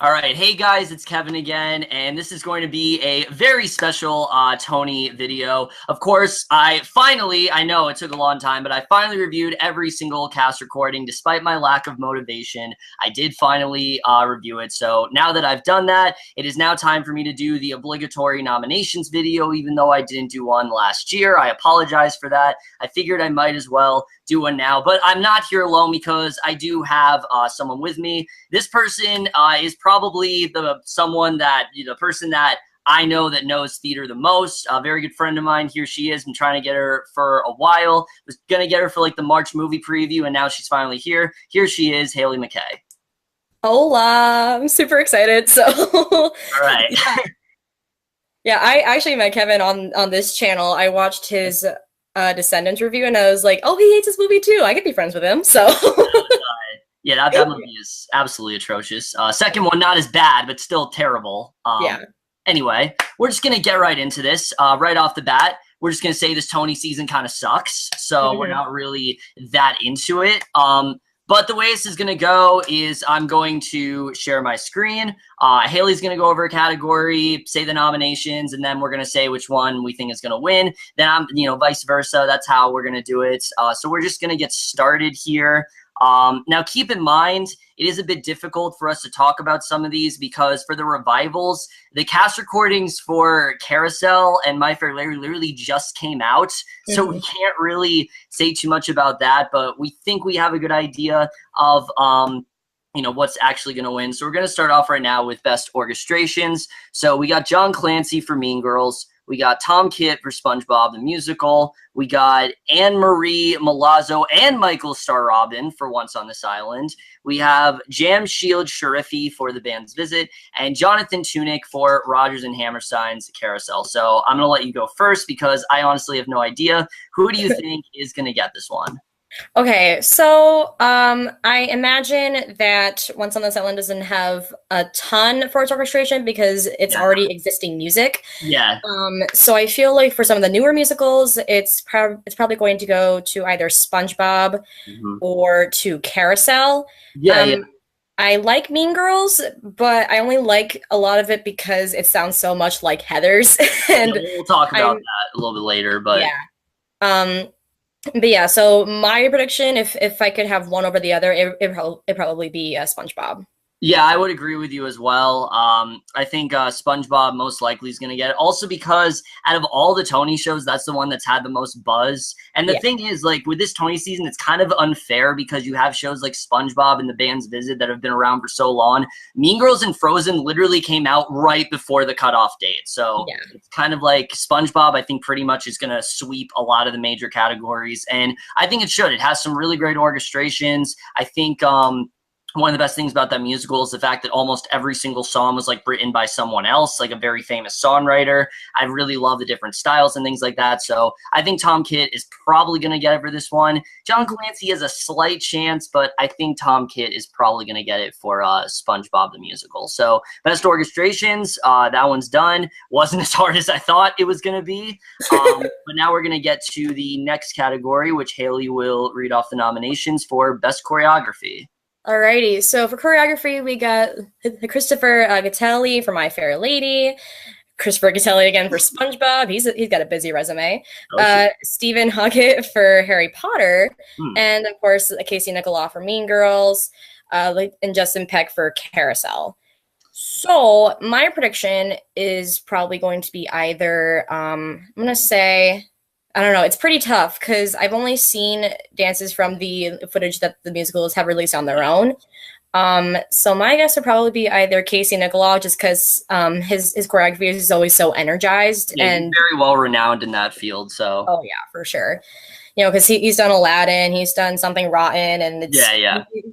All right, hey guys, it's Kevin again, and this is going to be a very special Tony video. Of course, I know it took a long time, but I finally reviewed every single cast recording. Despite my lack of motivation, I did finally review it. So now that I've done that, it is now time for me to do the obligatory nominations video, even though I didn't do one last year. I apologize for that. I figured I might as well do one now, but I'm not here alone because I do have someone with me. This person is probably the person that I know that knows theater the most. A very good friend of mine. Here she is. Been trying to get her for a while. Was gonna get her for like the March movie preview, and now she's finally here. Here she is, Hailie MacKay. Hola, I'm super excited. So, all right. Yeah, I actually met Kevin on this channel. I watched his Descendants review, and I was like, oh, he hates this movie too. I could be friends with him. So. Yeah, that movie is absolutely atrocious. Second one, not as bad, but still terrible. Yeah. Anyway, we're just going to get right into this. Right off the bat, we're just going to say this Tony season kind of sucks. So we're not really that into it. But the way this is going to go is I'm going to share my screen. Hailie's going to go over a category, say the nominations, and then we're going to say which one we think is going to win. Then vice versa. That's how we're going to do it. So we're just going to get started here. Now, keep in mind, it is a bit difficult for us to talk about some of these because for the revivals, the cast recordings for Carousel and My Fair Lady literally just came out. So we can't really say too much about that, but we think we have a good idea of, what's actually going to win. So we're going to start off right now with Best Orchestrations. So we got John Clancy for Mean Girls. We got Tom Kitt for SpongeBob the Musical. We got Anne-Marie Milazzo and Michael Starr Robin for Once on This Island. We have Jamshid Sharifi for The Band's Visit, and Jonathan Tunick for Rodgers and Hammerstein's Carousel. So I'm going to let you go first because I honestly have no idea. Who do you think is going to get this one? Okay, so I imagine that Once on This Island doesn't have a ton for its orchestration because it's already existing music. Yeah. So I feel like for some of the newer musicals, it's probably going to go to either SpongeBob or to Carousel. Yeah. I like Mean Girls, but I only like a lot of it because it sounds so much like Heather's. And we'll talk about that a little bit later, but yeah. But yeah, so my prediction, if I could have one over the other, it'd probably be SpongeBob. Yeah, I would agree with you as well. I think SpongeBob most likely is going to get it. Also because out of all the Tony shows, that's the one that's had the most buzz. And the thing is, like, with this Tony season, it's kind of unfair because you have shows like SpongeBob and The Band's Visit that have been around for so long. Mean Girls and Frozen literally came out right before the cutoff date. So it's kind of like SpongeBob, I think, pretty much is going to sweep a lot of the major categories. And I think it should. It has some really great orchestrations. I think one of the best things about that musical is the fact that almost every single song was like written by someone else, like a very famous songwriter. I really love the different styles and things like that. So I think Tom Kitt is probably going to get it for this one. John Clancy has a slight chance, but I think Tom Kitt is probably going to get it for SpongeBob the Musical. So Best Orchestrations, that one's done. Wasn't as hard as I thought it was going to be. But now we're going to get to the next category, which Hailie will read off the nominations for Best Choreography. Alrighty, so for choreography, we got Christopher Gattelli for My Fair Lady, Christopher Gattelli again for SpongeBob. He's got a busy resume. Stephen Hoggett for Harry Potter, and of course Casey Nicholaw for Mean Girls, and Justin Peck for Carousel. So my prediction is probably going to be either I'm gonna say, I don't know. It's pretty tough because I've only seen dances from the footage that the musicals have released on their own. So my guess would probably be either Casey Nicholaw, just because his choreography is always so energized and very well renowned in that field. So yeah, for sure. Because he's done Aladdin, he's done Something Rotten, and he's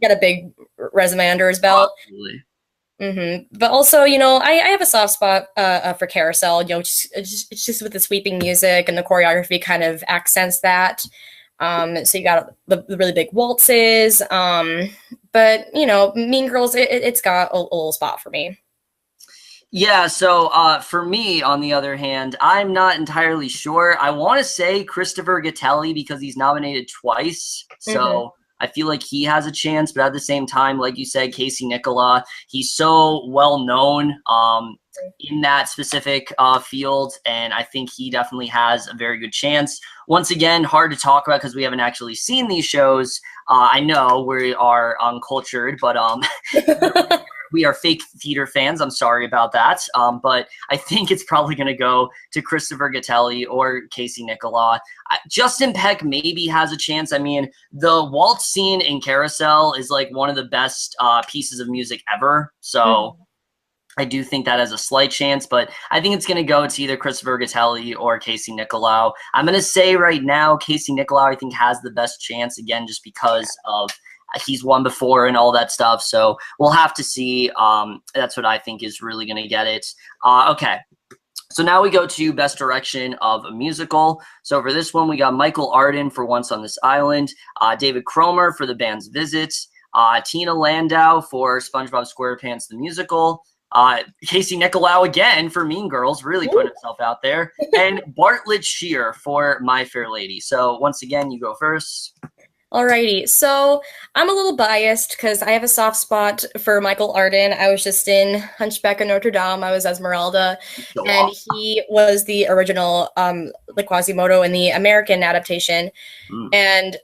got a big resume under his belt. Absolutely. But also, I have a soft spot for Carousel. It's just with the sweeping music and the choreography kind of accents that. So you got the really big waltzes. But Mean Girls, it's got a little spot for me. Yeah, so for me, on the other hand, I'm not entirely sure. I want to say Christopher Gattelli because he's nominated twice. So I feel like he has a chance, but at the same time, like you said, Casey Nicola, he's so well known in that specific field, and I think he definitely has a very good chance. Once again, hard to talk about because we haven't actually seen these shows. I know we are uncultured, but we are fake theater fans. I'm sorry about that. But I think it's probably going to go to Christopher Gattelli or Casey Nicola. Justin Peck maybe has a chance. I mean, the waltz scene in Carousel is like one of the best pieces of music ever. So I do think that has a slight chance, but I think it's going to go to either Christopher Gattelli or Casey Nicolau. I'm going to say right now, Casey Nicolau, I think, has the best chance, again, just because of he's won before and all that stuff. So we'll have to see. That's what I think is really going to get it. Okay. So now we go to Best Direction of a Musical. So for this one, we got Michael Arden for Once on This Island, David Cromer for The Band's Visit, Tina Landau for SpongeBob SquarePants the Musical, Casey Nicolau again for Mean Girls, really putting himself out there, and Bartlett Shear for My Fair Lady. So once again, you go first. Alrighty, so I'm a little biased because I have a soft spot for Michael Arden. I was just in Hunchback of Notre Dame. I was Esmeralda, and he was the original like Quasimodo in the American adaptation. And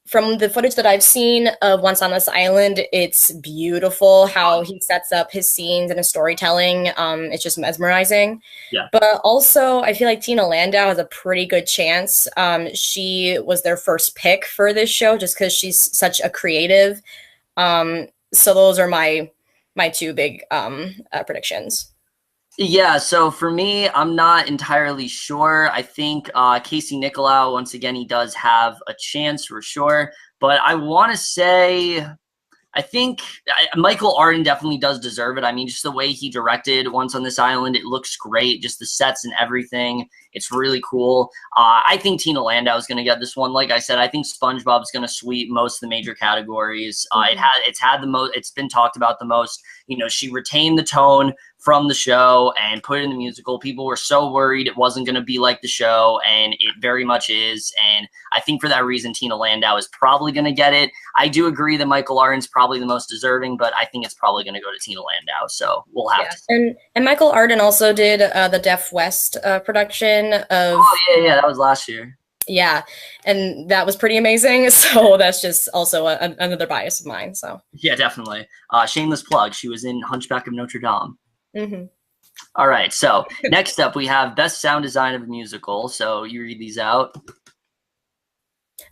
from the footage that I've seen of Once on This Island, it's beautiful how he sets up his scenes and his storytelling. It's just mesmerizing. Yeah. But also, I feel like Tina Landau has a pretty good chance. She was their first pick for this show just because she's such a creative. So those are my two big predictions. Yeah, so for me, I'm not entirely sure. I think Casey Nicolau, once again, he does have a chance for sure. But I want to say, I think Michael Arden definitely does deserve it. I mean, just the way he directed Once on This Island, it looks great. Just the sets and everything. It's really cool. I think Tina Landau is going to get this one. Like I said, I think SpongeBob is going to sweep most of the major categories. It's had the most. It's been talked about the most. You know, she retained the tone from the show and put it in the musical. People were so worried it wasn't going to be like the show, and it very much is. And I think for that reason, Tina Landau is probably going to get it. I do agree that Michael Arden's probably the most deserving, but I think it's probably going to go to Tina Landau. So we'll have to see. And Michael Arden also did the Deaf West production of. Oh yeah, that was last year. Yeah, and that was pretty amazing. So that's just also another bias of mine. So yeah, definitely. Shameless plug. She was in Hunchback of Notre Dame. All right, so next up we have Best Sound Design of a Musical. So you read these out.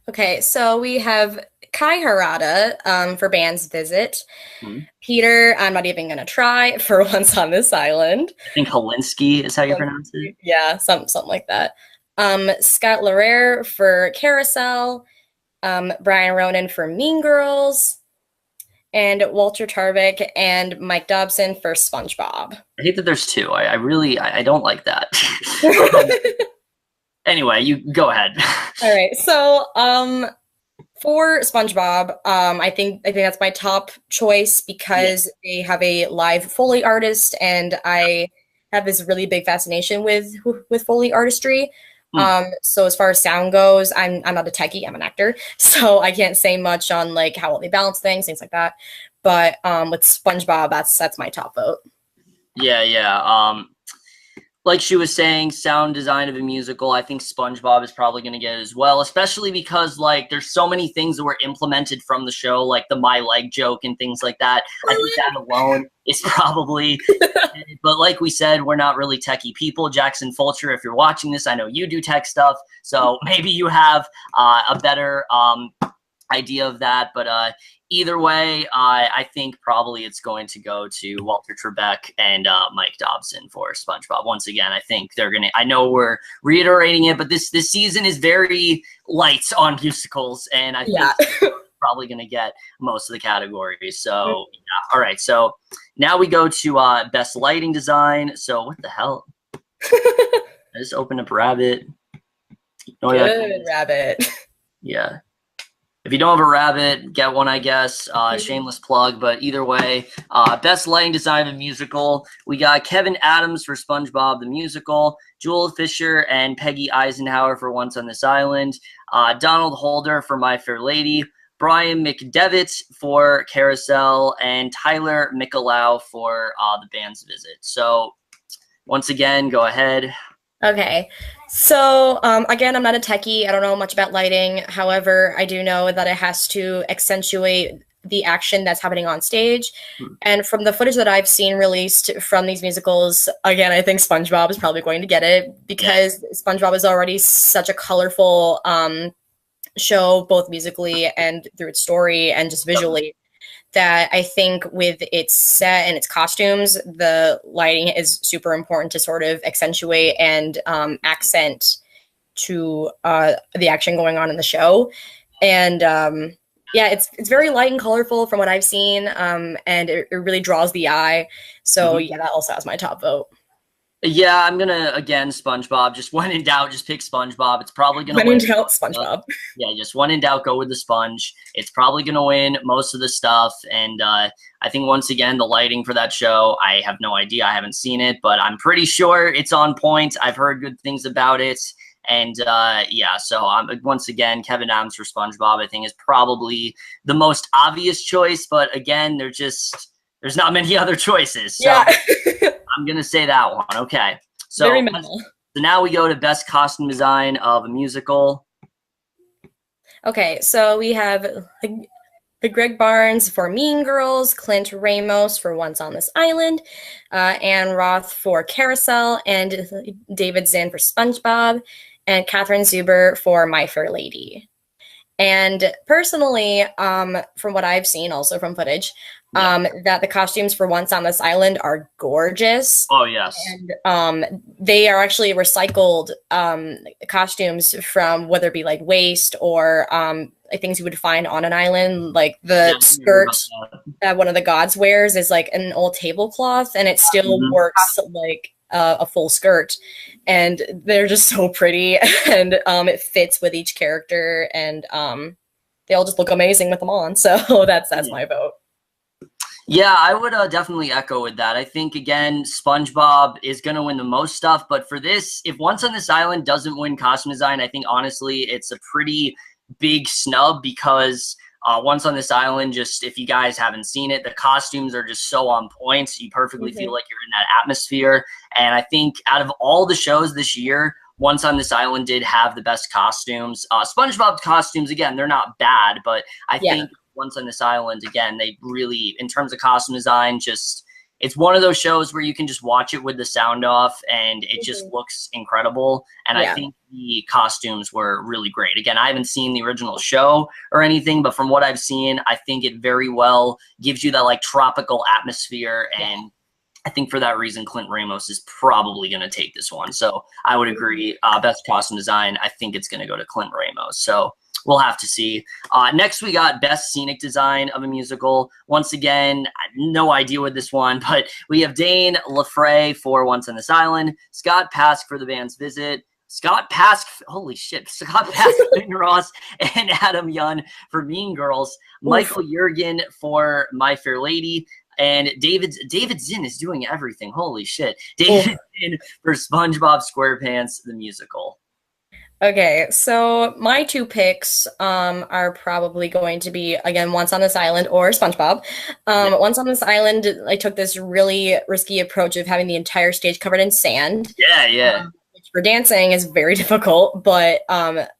Okay, so we have Kai Harada for Band's Visit. Peter, I'm not even going to try, for Once on This Island. I think Holinsky is how you pronounce it. Yeah, something like that. Scott Larare for Carousel. Brian Ronan for Mean Girls. And Walter Tarvik and Mike Dobson for SpongeBob. I hate that there's two. I really don't like that. Anyway, you go ahead. All right. So, for SpongeBob, I think that's my top choice because they have a live Foley artist, and I have this really big fascination with Foley artistry. So as far as sound goes, I'm not a techie, I'm an actor. So I can't say much on like how well they balance things like that. But with SpongeBob, that's my top vote. Yeah. Like she was saying, sound design of a musical, I think SpongeBob is probably going to get it as well, especially because like there's so many things that were implemented from the show, like the My Leg joke and things like that. I think that alone is probably, but like we said, we're not really techie people. Jackson Fulcher, if you're watching this, I know you do tech stuff, so maybe you have a better idea of that, but either way, I think probably it's going to go to Walter Trebek and Mike Dobson for SpongeBob. Once again, I think they're gonna. I know we're reiterating it, but this season is very light on musicals, and I think they're probably gonna get most of the categories. So yeah. All right, so now we go to Best Lighting Design. So what the hell? I just opened up Rabbit. Good Rabbit. Yeah. If you don't have a Rabbit, get one, I guess. Shameless plug, but either way, Best Lighting Design of a Musical. We got Kevin Adams for SpongeBob the Musical, Joel Fisher and Peggy Eisenhower for Once on This Island, Donald Holder for My Fair Lady, Brian McDevitt for Carousel, and Tyler Mikulau for the band's visit. So once again, go ahead. Okay. So, again, I'm not a techie. I don't know much about lighting. However, I do know that it has to accentuate the action that's happening on stage. And from the footage that I've seen released from these musicals, again, I think SpongeBob is probably going to get it because SpongeBob is already such a colorful show, both musically and through its story and just visually, that I think with its set and its costumes, the lighting is super important to sort of accentuate and accent to the action going on in the show. And yeah, it's very light and colorful from what I've seen, and it really draws the eye. So yeah, that also has my top vote. Yeah, I'm gonna, again, SpongeBob. Just when in doubt, just pick SpongeBob. It's probably gonna win. When in doubt, SpongeBob. Yeah, just when in doubt, go with the sponge. It's probably gonna win most of the stuff. And I think once again, the lighting for that show, I have no idea. I haven't seen it, but I'm pretty sure it's on point. I've heard good things about it. And yeah, so once again, Kevin Adams for SpongeBob, I think, is probably the most obvious choice. But again, there's not many other choices. So yeah. I'm going to say that one. Okay. So, very minimal. So now we go to best costume design of a musical. Okay. So we have Greg Barnes for Mean Girls, Clint Ramos for Once on This Island, Anne Roth for Carousel, and David Zinn for SpongeBob, and Catherine Zuber for My Fair Lady. And personally, from what I've seen also from footage, that the costumes for Once on This Island are gorgeous. Oh, yes. And they are actually recycled costumes from whether it be like waste or like things you would find on an island. Like the skirt that one of the gods wears is like an old tablecloth, and it still works like a full skirt. And they're just so pretty, and it fits with each character, and they all just look amazing with them on. So that's my vote. Yeah, I would definitely echo with that. I think, again, SpongeBob is going to win the most stuff. But for this, if Once on This Island doesn't win costume design, I think, honestly, it's a pretty big snub because Once on This Island, just if you guys haven't seen it, the costumes are just so on point. You perfectly feel like you're in that atmosphere. And I think out of all the shows this year, Once on This Island did have the best costumes. SpongeBob's costumes, again, they're not bad, but I think Once on This Island, again, they really, in terms of costume design, just, it's one of those shows where you can just watch it with the sound off and it just looks incredible. And I think the costumes were really great. Again, I haven't seen the original show or anything, but from what I've seen, I think it very well gives you that like tropical atmosphere. And I think for that reason, Clint Ramos is probably going to take this one. So I would agree. Best costume design, I think it's going to go to Clint Ramos. So we'll have to see. Next, we got best scenic design of a musical. Once again, no idea with this one, but we have Dane LaFrey for Once on This Island, Scott Pask for The Band's Visit, Scott Pask, holy shit, Scott Pask, Ben Ross, and Adam Yun for Mean Girls, Michael Jurgen for My Fair Lady, and David Zinn is doing everything. Holy shit. David Zinn for SpongeBob SquarePants, the musical. Okay, so my two picks are probably going to be, again, Once on This Island or SpongeBob. Once on This Island, I took this really risky approach of having the entire stage covered in sand. Yeah. Which for dancing is very difficult, but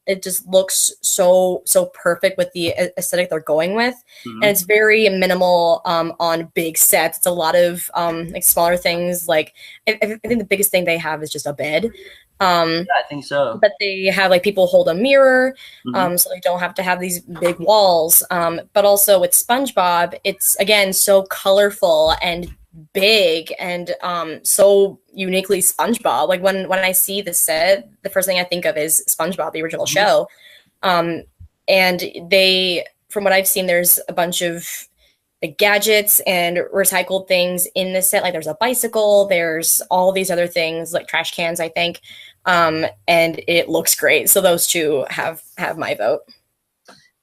it just looks so perfect with the aesthetic they're going with. And it's very minimal on big sets. It's a lot of like smaller things. Like I think the biggest thing they have is just a bed. Yeah, I think so. But they have like people hold a mirror, so they don't have to have these big walls. But also with SpongeBob, it's again so colorful and big and so uniquely SpongeBob. Like when I see the set, the first thing I think of is SpongeBob, the original show. And they, from what I've seen, there's a bunch of like gadgets and recycled things in the set. Like there's a bicycle, there's all these other things like trash cans, I think. And it looks great. So those two have my vote.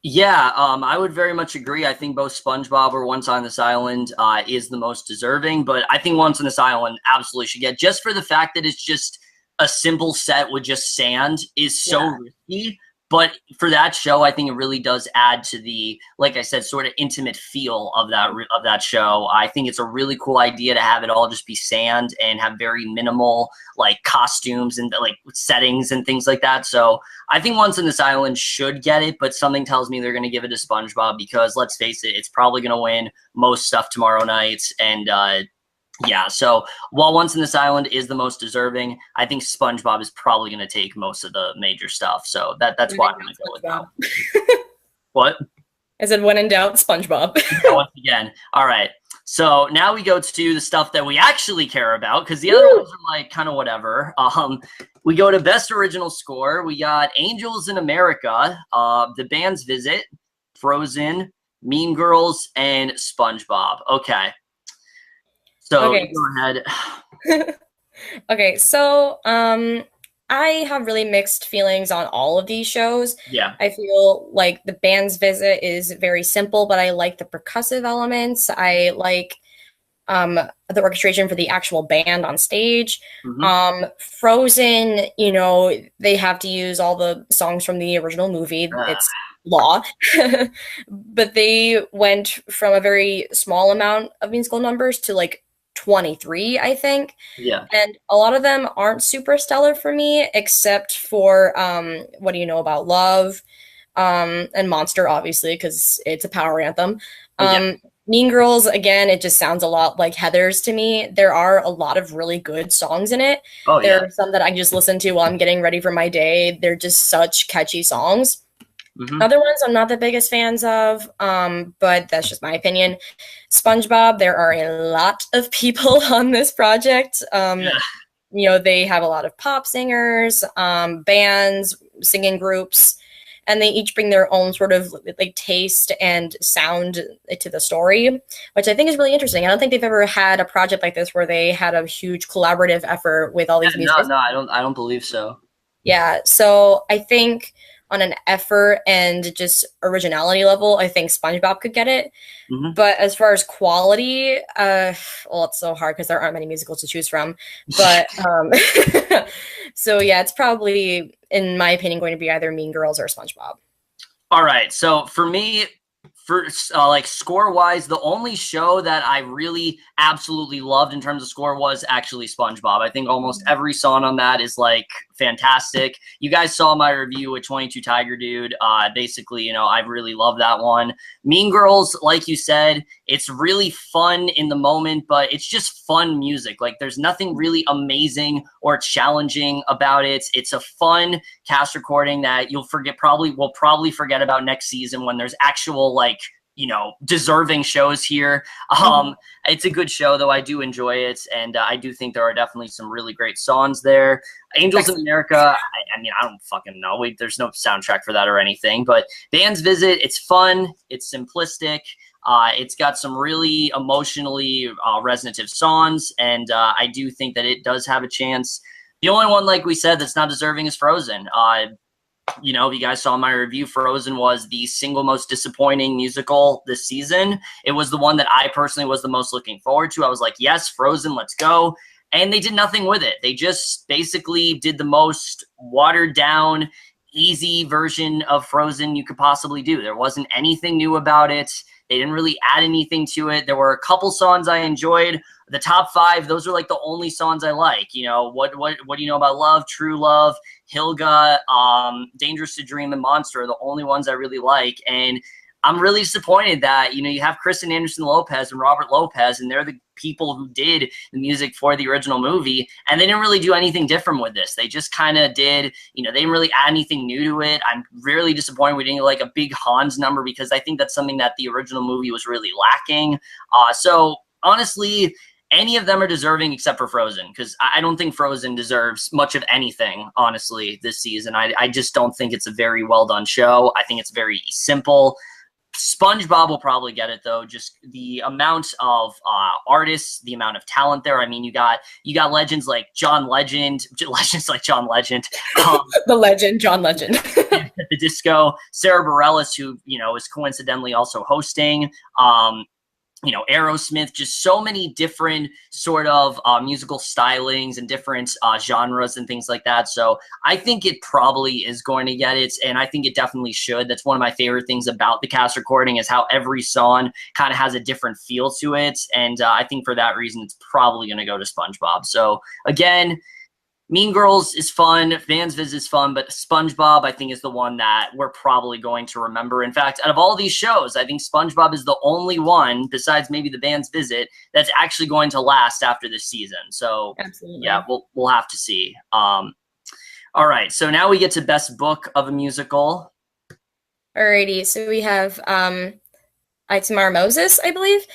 Yeah, I would very much agree. I think both SpongeBob or Once on This Island is the most deserving, but I think Once on This Island absolutely should get, just for the fact that it's just a simple set with just sand is so risky. But for that show, I think it really does add to the, like I said, sort of intimate feel of that show. I think it's a really cool idea to have it all just be sand and have very minimal like costumes and like settings and things like that. So I think Once on This Island should get it, but something tells me they're going to give it to SpongeBob because let's face it, it's probably going to win most stuff tomorrow night. And yeah, so while Once on This Island is the most deserving, I think SpongeBob is probably going to take most of the major stuff. So that's why I'm going to go with that. What? I said, when in doubt, SpongeBob. Once again. All right. So now we go to the stuff that we actually care about because the other ones are like kind of whatever. We go to Best Original Score. We got Angels in America, The Band's Visit, Frozen, Mean Girls, and SpongeBob. Okay. So okay. Go ahead. Okay, so I have really mixed feelings on all of these shows. Yeah. I feel like The Band's Visit is very simple, but I like the percussive elements. I like the orchestration for the actual band on stage. Frozen, you know, they have to use all the songs from the original movie. It's law. But they went from a very small amount of musical numbers to like 23, I think. Yeah. And a lot of them aren't super stellar for me, except for What Do You Know About Love? And Monster, obviously, because it's a power anthem. Mean Girls, again, it just sounds a lot like Heather's to me. There are a lot of really good songs in it. There are some that I just listen to while I'm getting ready for my day. They're just such catchy songs. Other ones I'm not the biggest fans of, but that's just my opinion. SpongeBob, there are a lot of people on this project. You know, they have a lot of pop singers, bands, singing groups, and they each bring their own sort of like taste and sound to the story, which I think is really interesting. I don't think they've ever had a project like this where they had a huge collaborative effort with all these musicians. No, I don't believe so. Yeah, so I think on an effort and just originality level, I think SpongeBob could get it. But as far as quality, well, it's so hard because there aren't many musicals to choose from. But so yeah, it's probably, in my opinion, going to be either Mean Girls or SpongeBob. All right. So for me, for like score wise, the only show that I really absolutely loved in terms of score was actually SpongeBob. I think almost every song on that is like fantastic. You guys saw my review with 22 Tiger Dude. Basically, you know, I really love that one. Mean Girls, like you said, it's really fun in the moment, but it's just fun music. Like there's nothing really amazing or challenging about it. It's a fun cast recording that we'll probably forget about next season when there's actual like, you know, deserving shows here. It's a good show though. I do enjoy it. And I do think there are definitely some really great songs there. Angels in America, I mean, I don't fucking know. There's no soundtrack for that or anything, but Band's Visit, it's fun. It's simplistic. It's got some really emotionally resonative songs. And I do think that it does have a chance. The only one, like we said, that's not deserving is Frozen. You know, if you guys saw my review, Frozen was the single most disappointing musical this season. It was the one that I personally was the most looking forward to. I was like, yes, Frozen, let's go. And they did nothing with it. They just basically did the most watered down, easy version of Frozen you could possibly do. There wasn't anything new about it. They didn't really add anything to it. There were a couple songs I enjoyed. The top 5, those are like the only songs I like. You know, what do you know about Love? True Love, Hilga, Dangerous to Dream, and Monster are the only ones I really like. And I'm really disappointed that, you know, you have Kristen Anderson Lopez and Robert Lopez, and they're the people who did the music for the original movie, and they didn't really do anything different with this. They just kind of did, you know, they didn't really add anything new to it. I'm really disappointed we didn't get like a big Hans number because I think that's something that the original movie was really lacking. So honestly, any of them are deserving except for Frozen, because I don't think Frozen deserves much of anything, honestly, this season. I just don't think it's a very well done show. I think it's very simple. SpongeBob will probably get it though. Just the amount of artists, the amount of talent there. I mean, you got legends like John Legend, legends like John Legend, the legend John Legend, at the disco. Sarah Bareilles, who, you know, is coincidentally also hosting. Aerosmith, just so many different sort of musical stylings and different genres and things like that. So I think it probably is going to get it, and I think it definitely should. That's one of my favorite things about the cast recording is how every song kind of has a different feel to it, and I think for that reason, it's probably going to go to SpongeBob. So again, Mean Girls is fun, Band's Visit is fun, but SpongeBob, I think, is the one that we're probably going to remember. In fact, out of all these shows, I think SpongeBob is the only one, besides maybe the Band's Visit, that's actually going to last after this season. So, absolutely, yeah, we'll have to see. All right, so now we get to Best Book of a Musical. Alrighty, so we have Itamar Moses, I believe,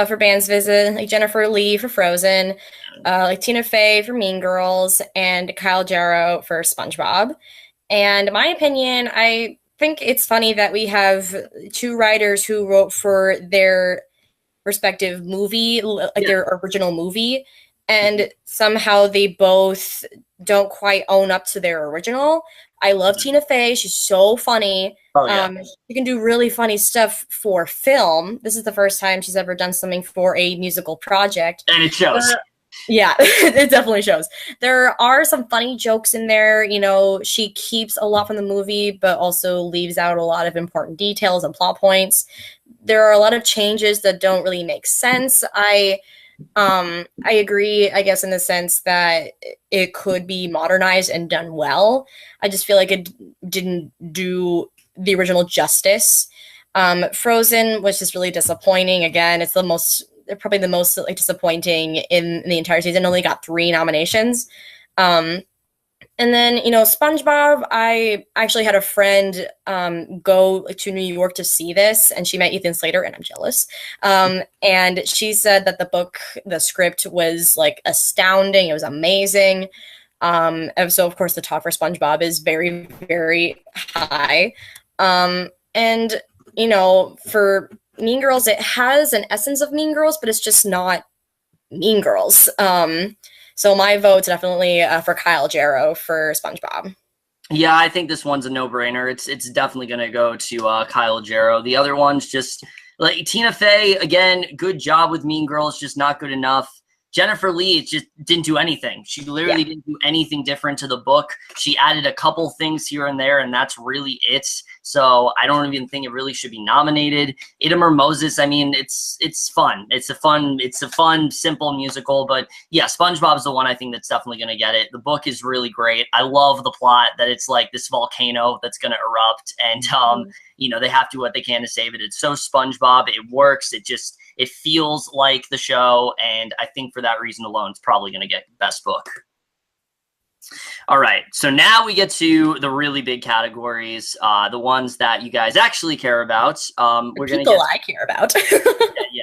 for Band's Visit, like Jennifer Lee for Frozen, like Tina Fey for Mean Girls, and Kyle Jarrow for SpongeBob. And in my opinion, I think it's funny that we have two writers who wrote for their respective movie, like their original movie, and somehow they both don't quite own up to their original. I love Tina Fey. She's so funny. Oh, yeah. She can do really funny stuff for film. This is the first time she's ever done something for a musical project. And it shows. Yeah, it definitely shows. There are some funny jokes in there. She keeps a lot from the movie, but also leaves out a lot of important details and plot points. There are a lot of changes that don't really make sense. I agree, I guess, in the sense that it could be modernized and done well. I just feel like it didn't do the original justice. Frozen was just really disappointing. Again, it's probably the most like disappointing in the entire season. Only got 3 nominations. And then, SpongeBob, I actually had a friend go to New York to see this, and she met Ethan Slater, and I'm jealous. And she said that the script was like astounding. It was amazing. And so, of course, the talk for SpongeBob is very, very high. And, for Mean Girls, it has an essence of Mean Girls, but it's just not Mean Girls. So my vote's definitely for Kyle Jarrow for SpongeBob. Yeah, I think this one's a no-brainer. It's definitely going to go to Kyle Jarrow. The other one's just like Tina Fey, again, good job with Mean Girls, just not good enough. Jennifer Lee just didn't do anything. She literally didn't do anything different to the book. She added a couple things here and there, and that's really it. So I don't even think it really should be nominated. Itamar Moses, I mean, it's fun. It's a fun, simple musical. But yeah, SpongeBob is the one I think that's definitely going to get it. The book is really great. I love the plot that it's like this volcano that's going to erupt, and they have to do what they can to save it. It's so SpongeBob. It works. It feels like the show, and I think for that reason alone, it's probably going to get Best Book. All right, so now we get to the really big categories, the ones that you guys actually care about. We're going to get I care about. yeah.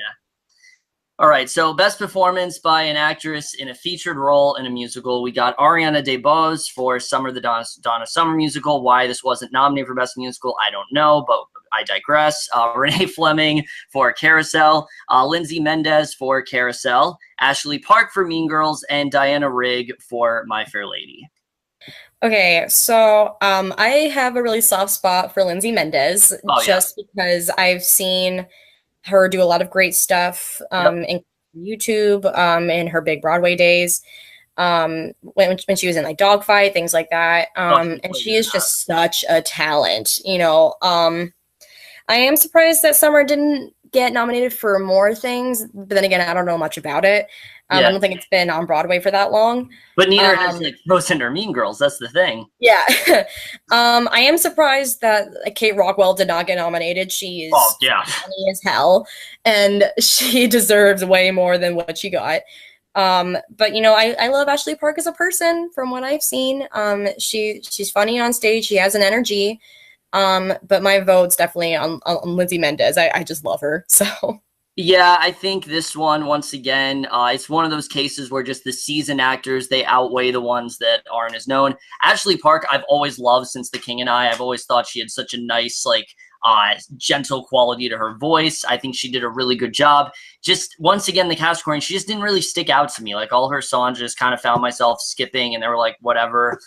All right, so Best Performance by an Actress in a Featured Role in a Musical. We got Ariana DeBose for Summer the Donna Summer Musical. Why this wasn't nominated for Best Musical, I don't know, but I digress. Renee Fleming for Carousel, Lindsay Mendez for Carousel, Ashley Park for Mean Girls, and Diana Rigg for My Fair Lady. Okay, so I have a really soft spot for Lindsay Mendez, because I've seen her do a lot of great stuff in YouTube in her big Broadway days. When she was in like Dogfight, things like that. And she is just such a talent, I am surprised that Summer didn't get nominated for more things, but then again, I don't know much about it. I don't think it's been on Broadway for that long. But neither has Frozen or Mean Girls. That's the thing. Yeah. I am surprised that Kate Rockwell did not get nominated. She is funny as hell, and she deserves way more than what she got. But I love Ashley Park as a person from what I've seen. She's funny on stage. She has an energy. But my vote's definitely on Lindsay Mendez. I just love her. So yeah, I think this one, once again, it's one of those cases where just the seasoned actors, they outweigh the ones that aren't as known. Ashley Park, I've always loved since The King and I. I've always thought she had such a nice, gentle quality to her voice. I think she did a really good job. Just once again, the cast recording, she just didn't really stick out to me. Like all her songs, just kind of found myself skipping, and they were like, whatever.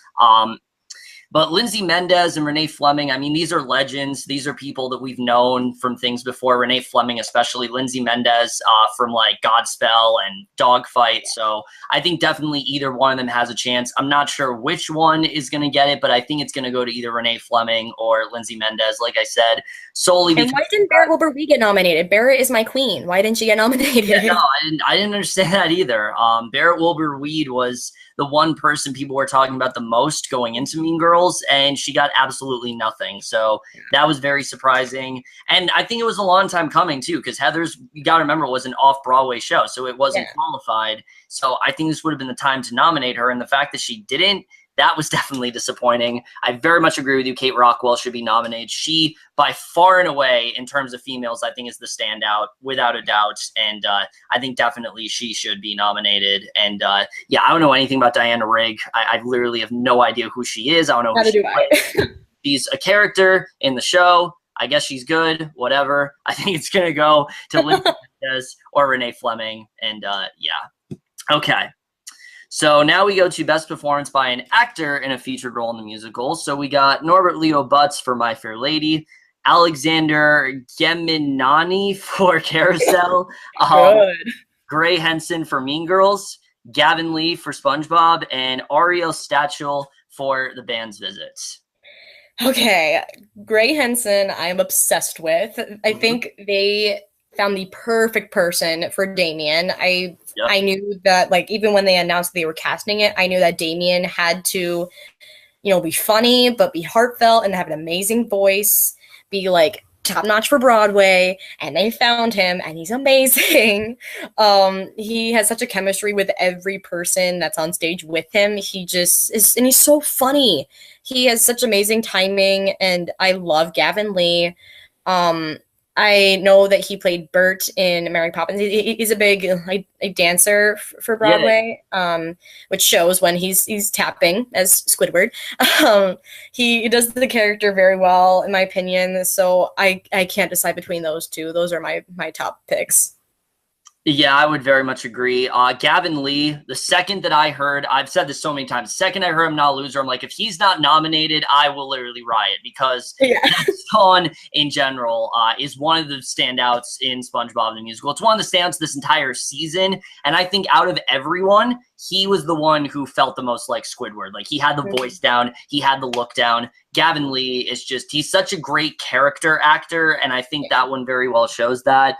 But Lindsay Mendez and Renee Fleming, I mean, these are legends. These are people that we've known from things before. Renee Fleming, especially. Lindsay Mendez from like Godspell and Dogfight. So I think definitely either one of them has a chance. I'm not sure which one is going to get it, but I think it's going to go to either Renee Fleming or Lindsay Mendez, like I said, solely because— And why didn't Barrett Wilbur-Weed get nominated? Barrett is my queen. Why didn't she get nominated? Yeah, no, I didn't understand that either. Barrett Wilbur-Weed was the one person people were talking about the most going into Mean Girls, and she got absolutely nothing. So that was very surprising. And I think it was a long time coming, too, because Heather's, you got to remember, was an off-Broadway show, so it wasn't qualified. So I think this would have been the time to nominate her, and the fact that she didn't, that was definitely disappointing. I very much agree with you. Kate Rockwell should be nominated. She, by far and away, in terms of females, I think is the standout, without a doubt. And I think definitely she should be nominated. And yeah, I don't know anything about Diana Rigg. I literally have no idea who she is. I don't know who she is. She's a character in the show. I guess she's good, whatever. I think it's going to go to Lindsay Mendez or Renee Fleming. And yeah. Okay. So now we go to Best Performance by an Actor in a Featured Role in the Musical. So we got Norbert Leo Butz for My Fair Lady, Alexander Geminani for Carousel, Gray Henson for Mean Girls, Gavin Lee for SpongeBob, and Ariel Stachel for The Band's Visits. Okay, Gray Henson I'm obsessed with. I think they found the perfect person for Damien. I knew that, like, even when they announced they were casting it, I knew that Damien had to, you know, be funny, but be heartfelt and have an amazing voice, be, like, top-notch for Broadway, and they found him, and he's amazing. He has such a chemistry with every person that's on stage with him. He just is, and he's so funny. He has such amazing timing, and I love Gavin Lee. I know that he played Bert in Mary Poppins. He's a big a dancer for Broadway, which shows when he's tapping as Squidward. He does the character very well, in my opinion. So I can't decide between those two. Those are my top picks. Yeah, I would very much agree. Gavin Lee, the second that I heard, I've said this so many times, the second I heard him Not a Loser, I'm like, if he's not nominated, I will literally riot, because that song in general is one of the standouts in SpongeBob the Musical. It's one of the standouts this entire season, and I think out of everyone, he was the one who felt the most like Squidward. Like, he had the voice down, he had the look down. Gavin Lee is just, he's such a great character actor, and I think that one very well shows that.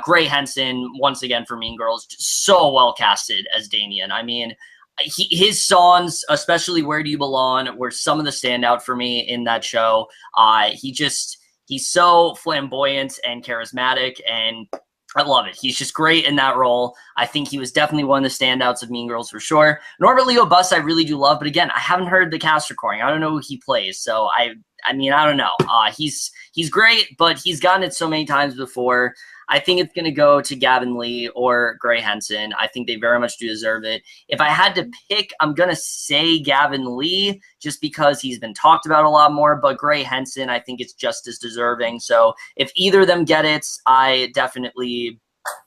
Gray Henson, once again for Mean Girls, just so well casted as Damien. I mean, his songs, especially Where Do You Belong, were some of the standout for me in that show. He's so flamboyant and charismatic, and I love it. He's just great in that role. I think he was definitely one of the standouts of Mean Girls for sure. Norbert Leo Butz I really do love, but again, I haven't heard the cast recording. I don't know who he plays, so I mean, I don't know. He's great, but he's gotten it so many times before. I think it's going to go to Gavin Lee or Gray Henson. I think they very much do deserve it. If I had to pick, I'm going to say Gavin Lee just because he's been talked about a lot more, but Gray Henson, I think it's just as deserving. So if either of them get it, I definitely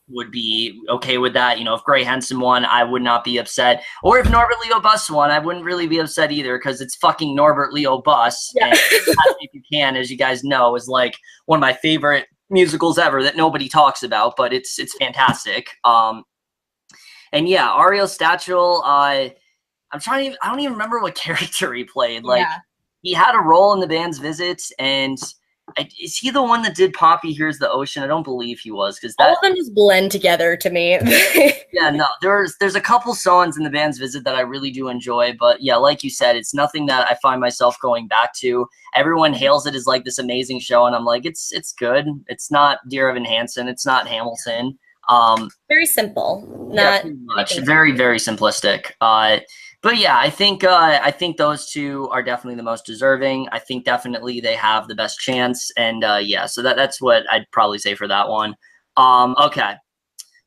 would be okay with that. You know, if Gray Henson won, I would not be upset. Or if Norbert Leo Butz won, I wouldn't really be upset either, because it's fucking Norbert Leo Butz. Yeah. And If You Can, as you guys know, is like one of my favorite musicals ever that nobody talks about, but it's fantastic. And yeah, Ariel Stachel, I don't even remember what character he played. Like, he had a role in The Band's Visits, and is he the one that did Poppy Here's the Ocean? I don't believe he was, because all of them just blend together to me. Yeah, no, there's a couple songs in The Band's Visit that I really do enjoy, but yeah, like you said, it's nothing that I find myself going back to. Everyone hails it as like this amazing show, and I'm like, it's good. It's not Dear Evan Hansen. It's not Hamilton. Very simple. Not pretty much. Very, very simplistic. But yeah, I think those two are definitely the most deserving. I think definitely they have the best chance, and yeah, so that's what I'd probably say for that one. Okay,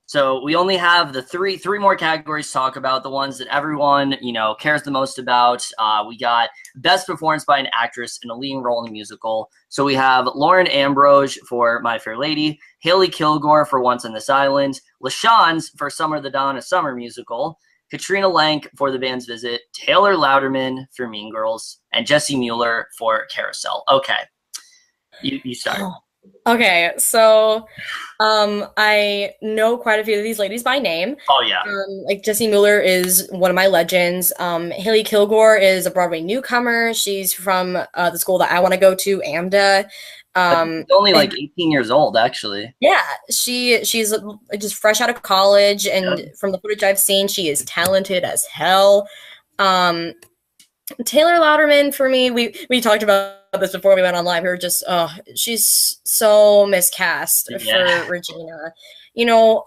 so we only have the three more categories to talk about, the ones that everyone cares the most about. We got Best Performance by an Actress in a Leading Role in a Musical. So we have Lauren Ambrose for My Fair Lady, Haley Kilgore for Once on This Island, LaShawne's for Summer the Dawn, a summer musical, Katrina Lenk for The Band's Visit, Taylor Louderman for Mean Girls, and Jessie Mueller for Carousel. Okay. You start. Okay, so I know quite a few of these ladies by name. Oh, yeah. Like Jessie Mueller is one of my legends. Haley Kilgore is a Broadway newcomer. She's from the school that I want to go to, AMDA. She's only like 18 years old, actually. Yeah, she's just fresh out of college, and from the footage I've seen, she is talented as hell. Taylor Louderman, for me, we talked about this before we went on live. We were just, she's so miscast for Regina. You know,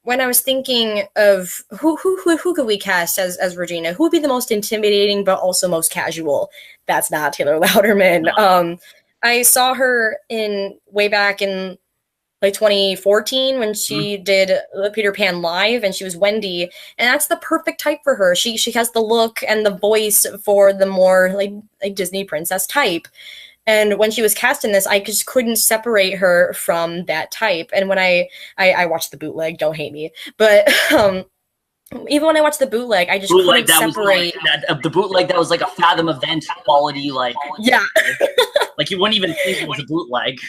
when I was thinking of who could we cast as Regina, who would be the most intimidating but also most casual? That's not Taylor Louderman. No. I saw her way back in like 2014 when she did Peter Pan Live, and she was Wendy, and that's the perfect type for her. She has the look and the voice for the more like Disney princess type. And when she was cast in this, I just couldn't separate her from that type. And when I watched the bootleg, don't hate me, but even when I watched the bootleg, I just couldn't separate. The bootleg that was like a Fathom event quality, like yeah, like you wouldn't even think it was a bootleg.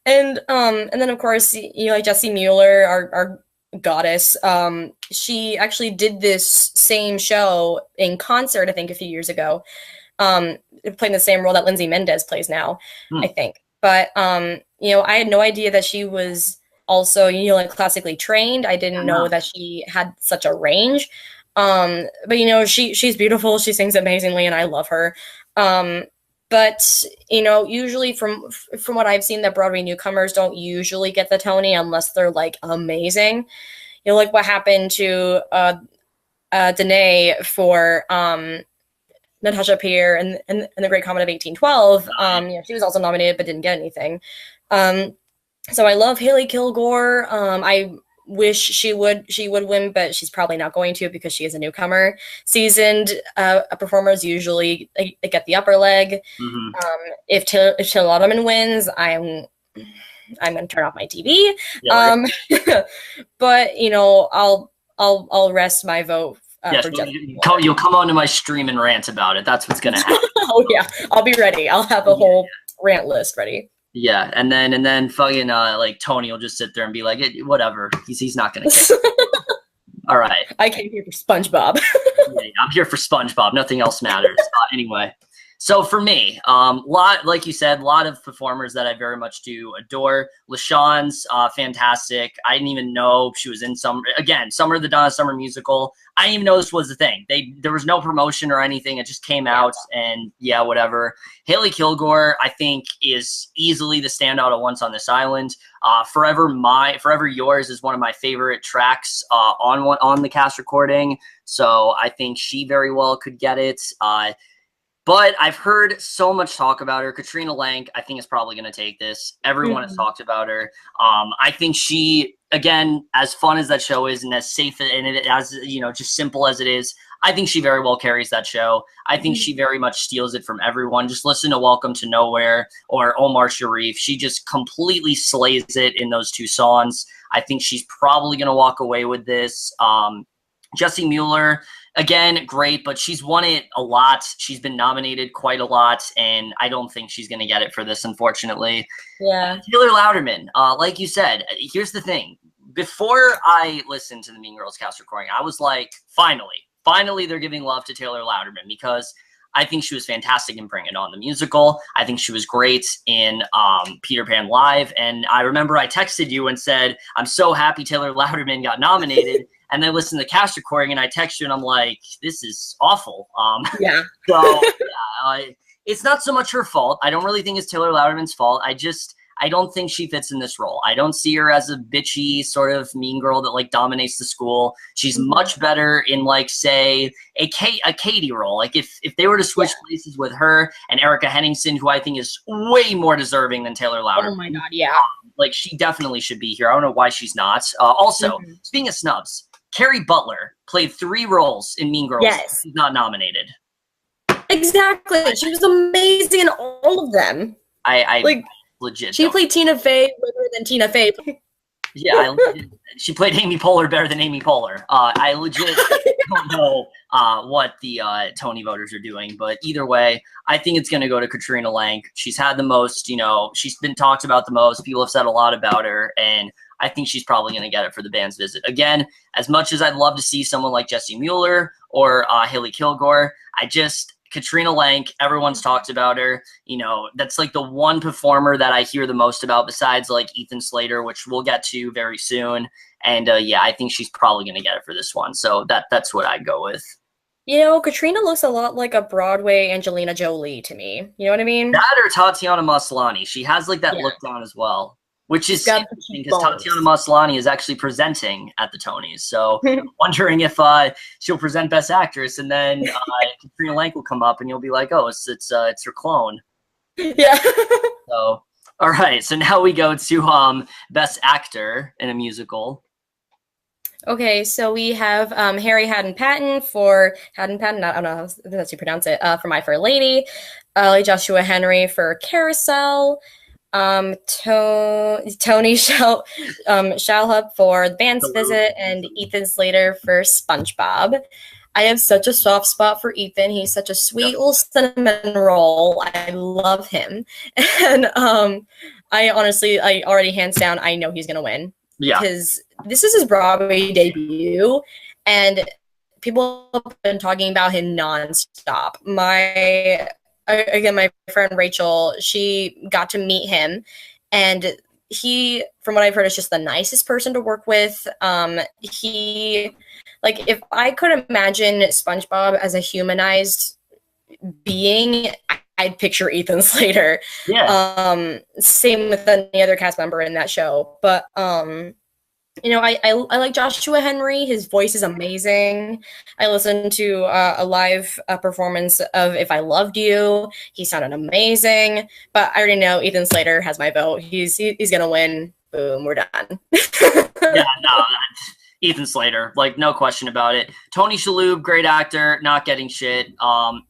And then of course, you know, like Jessie Mueller, our goddess. She actually did this same show in concert, I think, a few years ago. Playing the same role that Lindsay Mendez plays now, I think. But you know, I had no idea that she was also, you know, like classically trained. I didn't know that she had such a range. But you know, she's beautiful. She sings amazingly, and I love her. But you know, usually from what I've seen, that Broadway newcomers don't usually get the Tony unless they're like amazing. You know, like what happened to Danae for Natasha Pierre and the Great Comet of 1812. You know, she was also nominated but didn't get anything. So I love Haley Kilgore. I wish she would win, but she's probably not going to because she is a newcomer. Seasoned performers usually get the upper leg. If Taylor Louderman wins, I'm going to turn off my TV. Yeah, but you know, I'll rest my vote. Yes, you'll come onto my stream and rant about it. That's what's gonna happen. Oh yeah, I'll be ready. I'll have a whole rant list ready. Yeah, and then fucking like Tony will just sit there and be like, whatever. He's not gonna care. All right. I came here for SpongeBob. Yeah, I'm here for SpongeBob. Nothing else matters. Anyway. So for me, like you said, a lot of performers that I very much do adore. LaShawn's fantastic. I didn't even know she was in Summer of the Donna Summer musical. I didn't even know this was a thing. There was no promotion or anything. It just came out, and yeah, whatever. Haley Kilgore, I think, is easily the standout of Once on This Island. Forever Yours is one of my favorite tracks on the cast recording. So I think she very well could get it. But I've heard so much talk about her. Katrina Lenk, I think, is probably going to take this. Everyone has talked about her. I think she, again, as fun as that show is and as safe and as, you know, just simple as it is, I think she very well carries that show. I think she very much steals it from everyone. Just listen to Welcome to Nowhere or Omar Sharif. She just completely slays it in those two songs. I think she's probably going to walk away with this. Jessie Mueller, again, great, but she's won it a lot. She's been nominated quite a lot, and I don't think she's going to get it for this, unfortunately. Yeah. Taylor Louderman, like you said, here's the thing. Before I listened to the Mean Girls cast recording, I was like, finally they're giving love to Taylor Louderman, because I think she was fantastic in Bring It On, the musical. I think she was great in Peter Pan Live, and I remember I texted you and said, I'm so happy Taylor Louderman got nominated. And then listen to the cast recording, and I text you, and I'm like, "This is awful." Yeah. So it's not so much her fault. I don't really think it's Taylor Louderman's fault. I don't think she fits in this role. I don't see her as a bitchy sort of mean girl that like dominates the school. She's much better in like, say, a Katie role. Like if they were to switch places with her and Erica Henningsen, who I think is way more deserving than Taylor Louderman. Oh my God, yeah. Like she definitely should be here. I don't know why she's not. Also, speaking of snubs, Carrie Butler played 3 roles in Mean Girls. Yes. She's not nominated. Exactly. She was amazing in all of them. I like legit. She played Tina Fey better than Tina Fey. Yeah, she played Amy Poehler better than Amy Poehler. I legit don't know what the Tony voters are doing, but either way, I think it's going to go to Katrina Lenk. She's had the most, she's been talked about the most. People have said a lot about her, and I think she's probably going to get it for the band's visit. Again, as much as I'd love to see someone like Jessie Mueller or Haley Kilgore, Katrina Lenk, everyone's talked about her. That's like the one performer that I hear the most about besides like Ethan Slater, which we'll get to very soon. And yeah, I think she's probably going to get it for this one. So that's what I'd go with. Katrina looks a lot like a Broadway Angelina Jolie to me. You know what I mean? That or Tatiana Maslany. She has like that look down as well. Which is interesting because Tatiana Maslany is actually presenting at the Tonys. So I'm wondering if she'll present Best Actress, and then Katrina Lenk will come up, and you'll be like, "Oh, it's her clone." Yeah. So, all right. So now we go to Best Actor in a Musical. Okay, so we have Harry Haddon Patton for Haddon Patton. I don't know how that's you pronounce it. For My Fair Lady, Joshua Henry for Carousel. Tony Shalhoub for The Band's Visit, and Ethan Slater for SpongeBob. I have such a soft spot for Ethan. He's such a sweet little cinnamon roll. I love him. And I already hands down, I know he's going to win. Yeah. Because this is his Broadway debut, and people have been talking about him nonstop. My friend Rachel, she got to meet him, and he, from what I've heard, is just the nicest person to work with. If I could imagine SpongeBob as a humanized being, I'd picture Ethan Slater. Yeah. Same with any other cast member in that show. But I like Joshua Henry. His voice is amazing. I listened to a live performance of If I Loved You. He sounded amazing. But I already know Ethan Slater has my vote. He's gonna win. Boom, we're done. Yeah, no, Ethan Slater, like no question about it. Tony Shalhoub, great actor, not getting shit.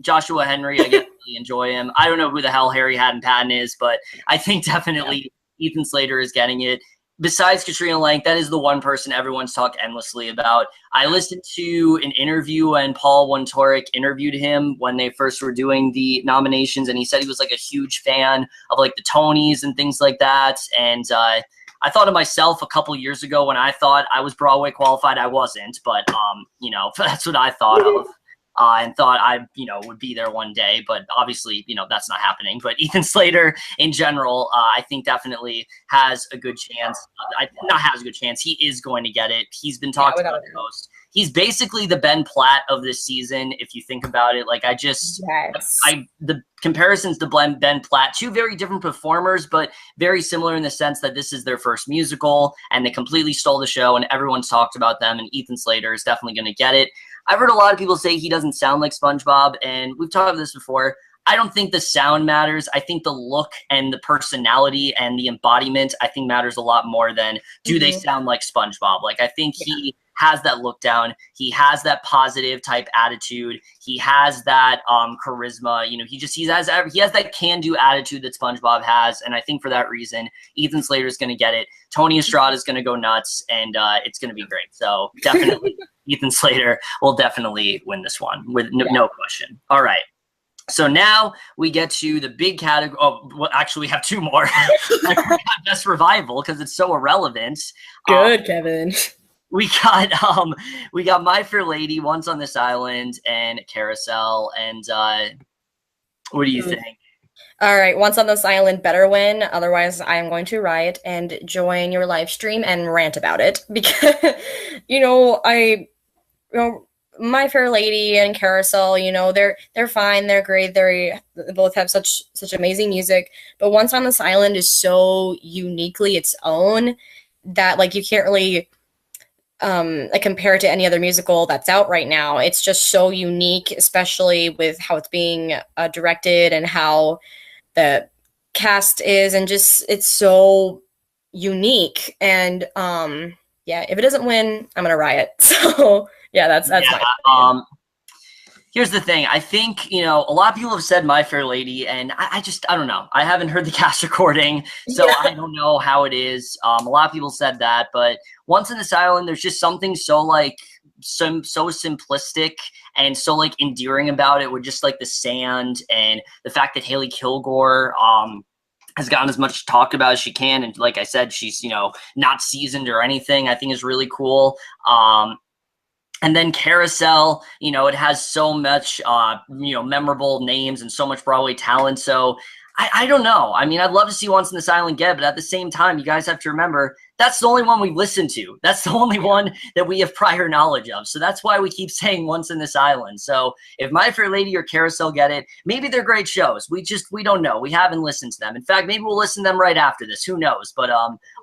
Joshua Henry, I get to really enjoy him. I don't know who the hell Harry Haddon Patton is, but I think definitely Ethan Slater is getting it. Besides Katrina Lenk, that is the one person everyone's talked endlessly about. I listened to an interview when Paul Wontorek interviewed him when they first were doing the nominations, and he said he was like a huge fan of like the Tonys and things like that. And I thought of myself a couple years ago when I thought I was Broadway qualified. I wasn't, but that's what I thought of. And thought I, would be there one day, but obviously, that's not happening. But Ethan Slater in general, I think definitely has a good chance. Not has a good chance. He is going to get it. He's been talked about the most. He's basically the Ben Platt of this season, if you think about it. Like, the comparisons to Ben Platt, two very different performers, but very similar in the sense that this is their first musical, and they completely stole the show, and everyone's talked about them, and Ethan Slater is definitely going to get it. I've heard a lot of people say he doesn't sound like SpongeBob, and we've talked about this before. I don't think the sound matters. I think the look and the personality and the embodiment, I think, matters a lot more than do they sound like SpongeBob. Like, I think he has that look down. He has that positive type attitude. He has that charisma. He has that can-do attitude that SpongeBob has, and I think for that reason, Ethan Slater is going to get it. Tony Estrada is going to go nuts, and it's going to be great. So definitely, Ethan Slater will definitely win this one with no question. All right. So now we get to the big category. Oh, well, actually, we have two more. Best Revival, because it's so irrelevant. Good, Kevin. We got My Fair Lady, Once on This Island, and Carousel. And what do you think? All right, Once on This Island better win. Otherwise, I am going to riot and join your live stream and rant about it because, My Fair Lady and Carousel, they're fine, they're great, they both have such amazing music. But Once on This Island is so uniquely its own that you can't really compare it to any other musical that's out right now. It's just so unique, especially with how it's being directed and how the cast is, and just it's so unique. And if it doesn't win, I'm gonna riot. So yeah, that's my opinion. Here's the thing. I think, a lot of people have said My Fair Lady, and I don't know. I haven't heard the cast recording, so Yeah. I don't know how it is. A lot of people said that, but Once in This Island, there's just something so so simplistic and so endearing about it, with just the sand and the fact that Haley Kilgore has gotten as much talked about as she can, and like I said, she's not seasoned or anything. I think is really cool. And then Carousel, it has so much, memorable names and so much Broadway talent. So I don't know. I mean, I'd love to see Once in This Island get, but at the same time, you guys have to remember, that's the only one we've listened to. That's the only one that we have prior knowledge of. So that's why we keep saying Once in This Island. So if My Fair Lady or Carousel get it, maybe they're great shows. We don't know. We haven't listened to them. In fact, maybe we'll listen to them right after this. Who knows? But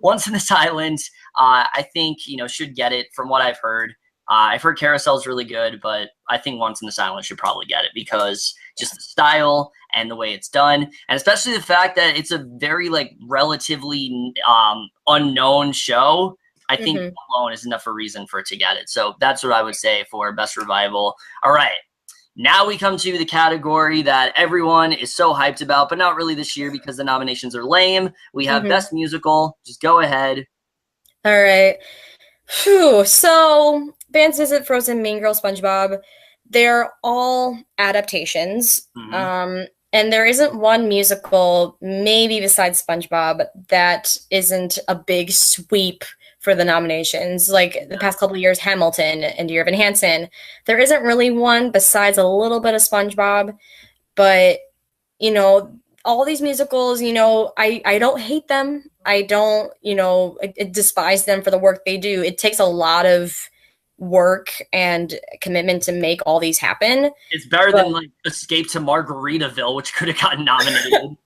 Once in This Island, I think, should get it from what I've heard. I've heard Carousel's really good, but I think Once in This Island should probably get it because just the style and the way it's done, and especially the fact that it's a very relatively unknown show. I think alone is enough of a reason for it to get it. So that's what I would say for Best Revival. All right. Now we come to the category that everyone is so hyped about, but not really this year because the nominations are lame. We have Best Musical. Just go ahead. All right. Whew. So Band's Visit, Frozen, Mean Girls, SpongeBob, they're all adaptations. And there isn't one musical, maybe besides SpongeBob, that isn't a big sweep for the nominations. Like the past couple of years, Hamilton and Dear Evan Hansen. There isn't really one besides a little bit of SpongeBob. But, all these musicals, I don't hate them. I don't, despise them for the work they do. It takes a lot of work and commitment to make all these happen. It's better than Escape to Margaritaville, which could have gotten nominated.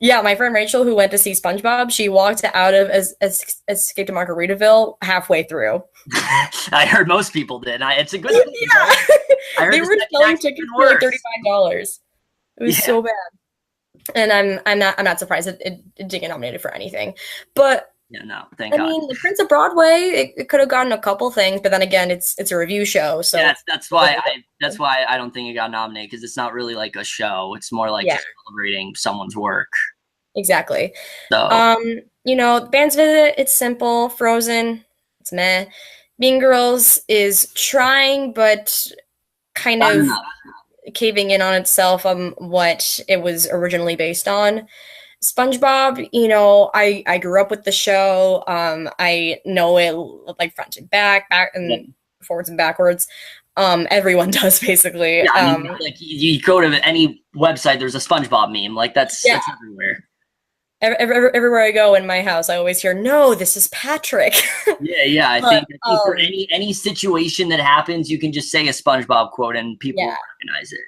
Yeah, my friend Rachel, who went to see SpongeBob, she walked out of Escape to Margaritaville halfway through. I heard most people did. It's a good thing. Yeah. I heard they were selling tickets for $35. It was so bad. And I'm not surprised it didn't get nominated for anything. But yeah, no, thank God. I mean, The Prince of Broadway, it could have gotten a couple things, but then again, it's a review show, so yeah, that's why I don't think it got nominated, because it's not really like a show. It's more like just celebrating someone's work. Exactly. So Band's Visit, it's simple. Frozen, it's meh. Mean Girls is trying, but kind of caving in on itself on what it was originally based on. SpongeBob, I grew up with the show. I know it like front and back and forwards and backwards. Everyone does basically. Yeah, I mean, you go to any website, there's a SpongeBob meme. That's everywhere. Everywhere I go in my house, I always hear, "No, this is Patrick." Yeah. I think for any situation that happens, you can just say a SpongeBob quote and people will recognize it.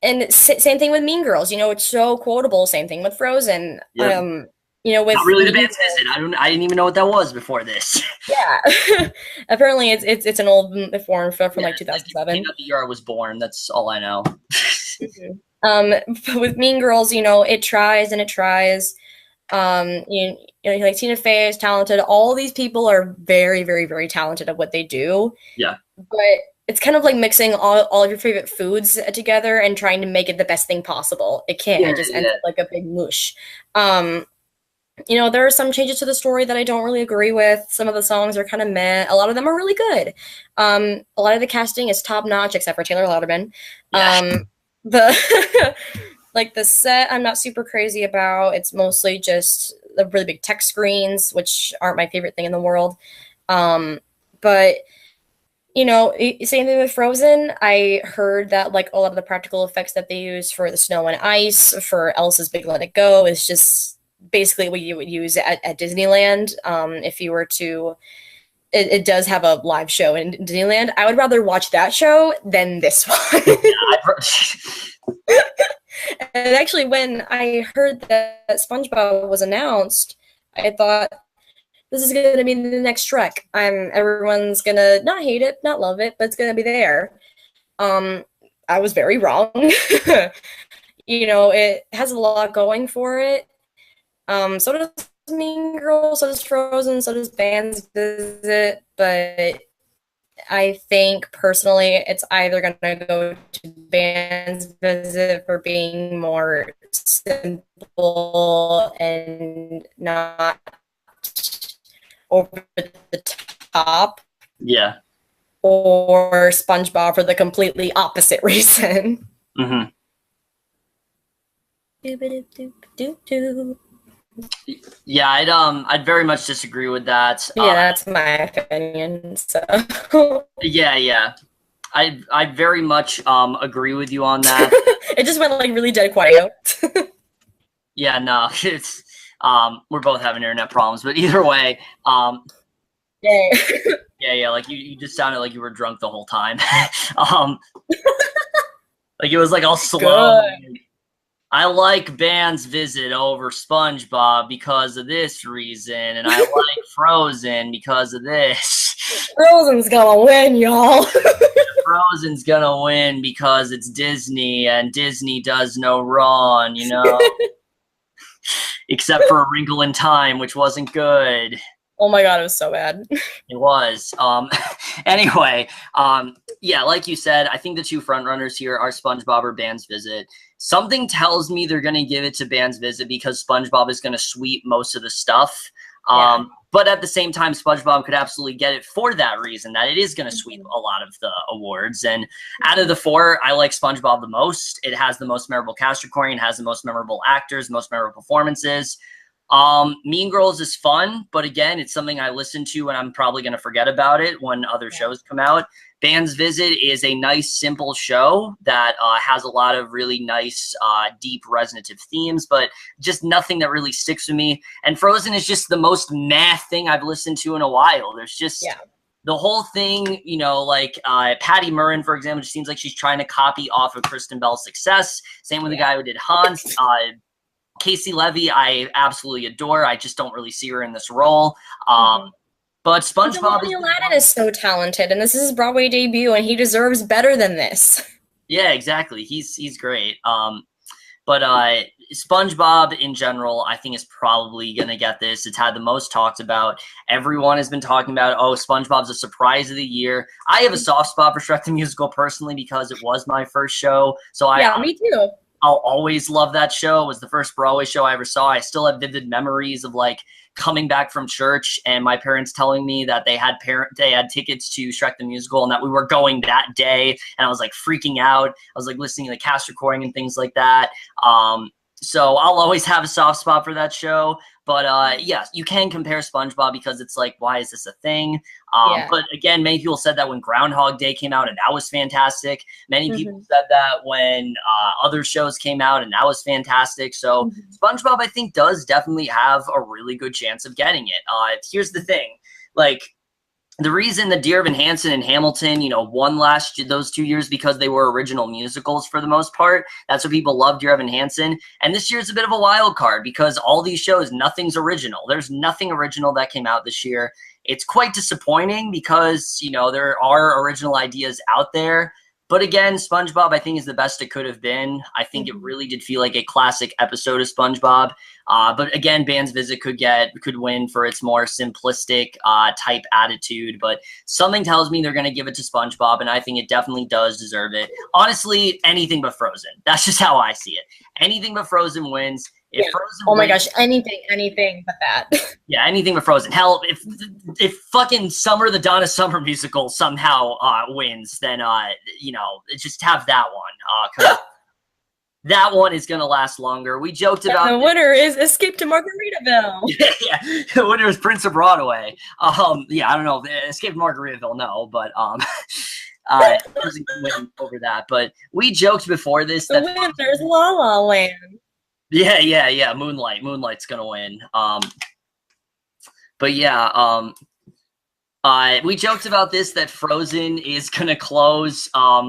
And same thing with Mean Girls. It's so quotable. Same thing with Frozen. Yep. With not really the Band's Visit. I didn't even know what that was before this. Yeah. Apparently, it's an old form from 2007. The year I was born. That's all I know. With Mean Girls, it tries and it tries. Tina Fey is talented. All these people are very, very, very talented at what they do. Yeah. But it's kind of like mixing all of your favorite foods together and trying to make it the best thing possible. It can't. It just ends up like a big mush. There are some changes to the story that I don't really agree with. Some of the songs are kind of meh. A lot of them are really good. A lot of the casting is top notch, except for Taylor Lautner. The set I'm not super crazy about. It's mostly just the really big tech screens, which aren't my favorite thing in the world. But same thing with Frozen. I heard that a lot of the practical effects that they use for the snow and ice for Elsa's Big Let It Go is just basically what you would use at Disneyland. If you were to, it does have a live show in Disneyland. I would rather watch that show than this one. And actually, when I heard that SpongeBob was announced, I thought, this is going to be the next Shrek. Everyone's going to not hate it, not love it, but it's going to be there. I was very wrong. It has a lot going for it. So does Mean Girls, so does Frozen, so does Band's Visit, but I think personally it's either going to go to Band's Visit for being more simple and not over the top, Yeah. or SpongeBob for the completely opposite reason. Mm-hmm. Yeah, I'd very much disagree with that. Yeah, that's my opinion. So yeah. I very much agree with you on that. it just went like really dead quiet. Yeah, no, it's we're both having internet problems, but either way, Yay. yeah, like you just sounded like you were drunk the whole time. Like it was like all slow. Good. I like Band's Visit over SpongeBob because of this reason, and I like Frozen because of this. Frozen's gonna win, y'all. Frozen's gonna win because it's Disney, and Disney does no wrong, you know? Except for A Wrinkle in Time, which wasn't good. Oh my god, it was so bad. It was. Anyway, yeah, like you said, I think the two frontrunners here are SpongeBob or Band's Visit. Something tells me they're going to give it to Band's Visit because SpongeBob is going to sweep most of the stuff. But at the same time, SpongeBob could absolutely get it for that reason, that it is going to sweep a lot of the awards. And out of the four, I like SpongeBob the most. It has the most memorable cast recording, it has the most memorable actors, most memorable performances. Mean Girls is fun, but again, it's something I listen to and I'm probably going to forget about it when other shows come out. Band's Visit is a nice, simple show that has a lot of really nice, deep, resonative themes, but just nothing that really sticks with me. And Frozen is just the most math thing I've listened to in a while. There's just the whole thing, you know, like Patty Murrin, for example, just seems like she's trying to copy off of Kristen Bell's success. Same with the guy who did Hans. Casey Levy, I absolutely adore. I just don't really see her in this role. But SpongeBob Aladdin is so talented, and this is his Broadway debut, and he deserves better than this. Yeah, exactly. He's great. But SpongeBob in general, I think is probably gonna get this. It's had the most talked about. Everyone has been talking about, oh, SpongeBob's a surprise of the year. I have a soft spot for Shrek the Musical personally because it was my first show. So me too. I'll always love that show. It was the first Broadway show I ever saw. I still have vivid memories of like coming back from church and my parents telling me that they had tickets to Shrek the Musical and that we were going that day. And I was like freaking out. I was like listening to the cast recording and things like that. So I'll always have a soft spot for that show. But yes, you can compare SpongeBob because it's like, why is this a thing? But again, many people said that when Groundhog Day came out and that was fantastic. Many people said that when other shows came out and that was fantastic. So SpongeBob, I think, does definitely have a really good chance of getting it. Here's the thing. Like, the reason that Dear Evan Hansen and Hamilton, you know, won those 2 years because they were original musicals for the most part. That's what people love, Dear Evan Hansen. And this year's a bit of a wild card because all these shows, nothing's original. There's nothing original that came out this year. It's quite disappointing because, you know, there are original ideas out there. But again, SpongeBob, I think, is the best it could have been. I think it really did feel like a classic episode of SpongeBob. But again, Band's Visit could win for its more simplistic type attitude. But something tells me they're going to give it to SpongeBob, and I think it definitely does deserve it. Honestly, anything but Frozen. That's just how I see it. Anything but Frozen wins. If Frozen my gosh, anything but that. Yeah, anything but Frozen. Hell, if fucking Summer the Donna Summer musical somehow wins, then you know, just have that one. 'Cause that one is gonna last longer. We joked about the winner is Escape to Margaritaville. Yeah, the winner is Prince of Broadway. Yeah, I don't know. Escape to Margaritaville, no, but Frozen can win over that. But we joked before this that the winner is La La Land. Yeah. Moonlight's gonna win. But yeah, we joked about this, that Frozen is gonna close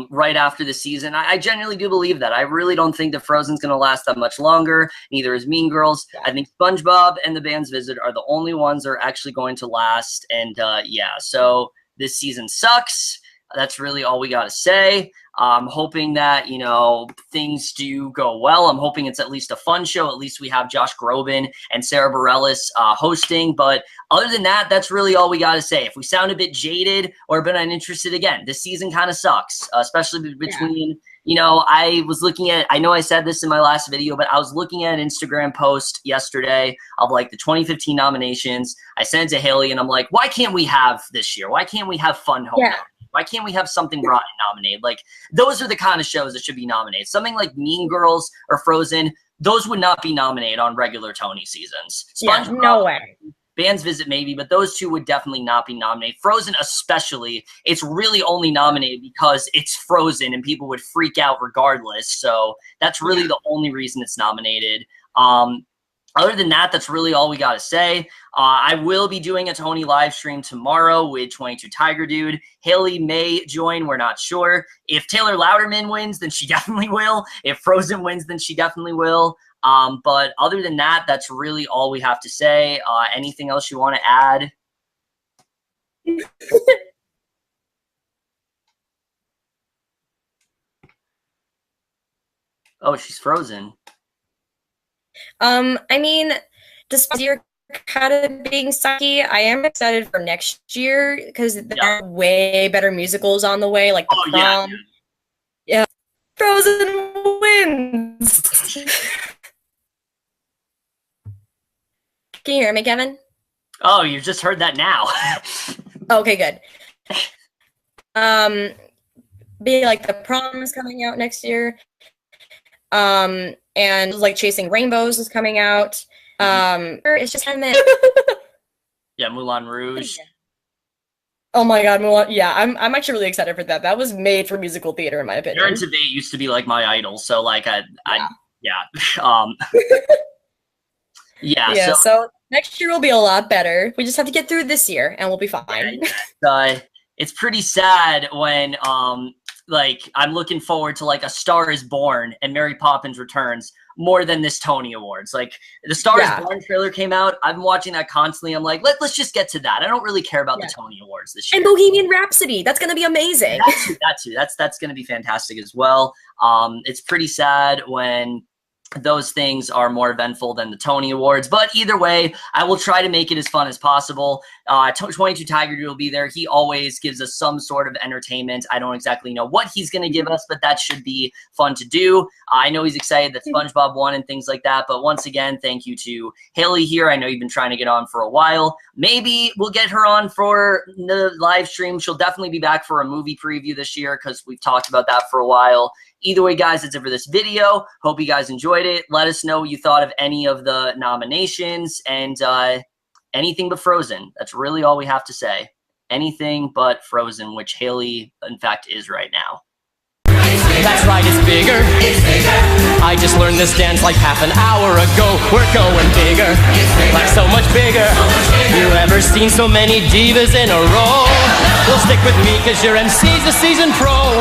right after the season. I genuinely do believe that. I really don't think that Frozen's gonna last that much longer. Neither is Mean Girls. I think SpongeBob and The Band's Visit are the only ones that are actually going to last. And yeah, so this season sucks. That's really all we got to say. I'm hoping that, you know, things do go well. I'm hoping it's at least a fun show. At least we have Josh Groban and Sarah Bareilles hosting. But other than that, that's really all we got to say. If we sound a bit jaded or a bit uninterested, again, this season kind of sucks, especially between, you know, I was looking at, I know I said this in my last video, but I was looking at an Instagram post yesterday of like the 2015 nominations. I sent it to Hailie and I'm like, why can't we have this year? Why can't we have fun home? Yeah. Why can't we have something rotten nominated? Like, those are the kind of shows that should be nominated. Something like Mean Girls or Frozen, those would not be nominated on regular Tony seasons. Yeah, no way. Band's Visit maybe, but those two would definitely not be nominated. Frozen especially, it's really only nominated because it's Frozen and people would freak out regardless. So that's really the only reason it's nominated. Other than that, that's really all we got to say. I will be doing a Tony live stream tomorrow with 22 Tiger Dude. Hailie may join. We're not sure. If Taylor Louderman wins, then she definitely will. If Frozen wins, then she definitely will. But other than that, that's really all we have to say. Anything else you want to add? Oh, she's frozen. I mean, despite your kind of being sucky, I am excited for next year because there are way better musicals on the way, like The Prom. Yeah. Frozen wins. Can you hear me, Kevin? Oh, you just heard that now. Okay, good. Be like The Prom is coming out next year. And like Chasing Rainbows is coming out. It's just 10 minutes. Yeah, Moulin Rouge. Oh my God, Mulan! Yeah, I'm actually really excited for that. That was made for musical theater, in my opinion. Aaron Tveit used to be like my idol, so like yeah. So next year will be a lot better. We just have to get through this year, and we'll be fine. It's pretty sad when like I'm looking forward to like A Star Is Born and Mary Poppins Returns more than this Tony Awards. Like the Star Is Born trailer came out. I've been watching that constantly. I'm like, let's just get to that. I don't really care about the Tony Awards this year. And Bohemian Rhapsody. That's going to be amazing. That too. That's going to be fantastic as well. It's pretty sad when those things are more eventful than the Tony Awards. But either way, I will try to make it as fun as possible. 22 Tiger Dude will be there. He always gives us some sort of entertainment. I don't exactly know what he's going to give us, but that should be fun to do. I know he's excited that SpongeBob won and things like that. But once again, thank you to Hailie here. I know you've been trying to get on for a while. Maybe we'll get her on for the live stream. She'll definitely be back for a movie preview this year because we've talked about that for a while. Either way, guys, that's it for this video. Hope you guys enjoyed it. Let us know what you thought of any of the nominations and anything but Frozen. That's really all we have to say. Anything but Frozen, which Hailie, in fact, is right now. That's right, it's bigger. It's bigger. I just learned this dance like half an hour ago. We're going bigger, like so much bigger. You ever seen so many divas in a row? Well, stick with me, cause your MC's a seasoned pro.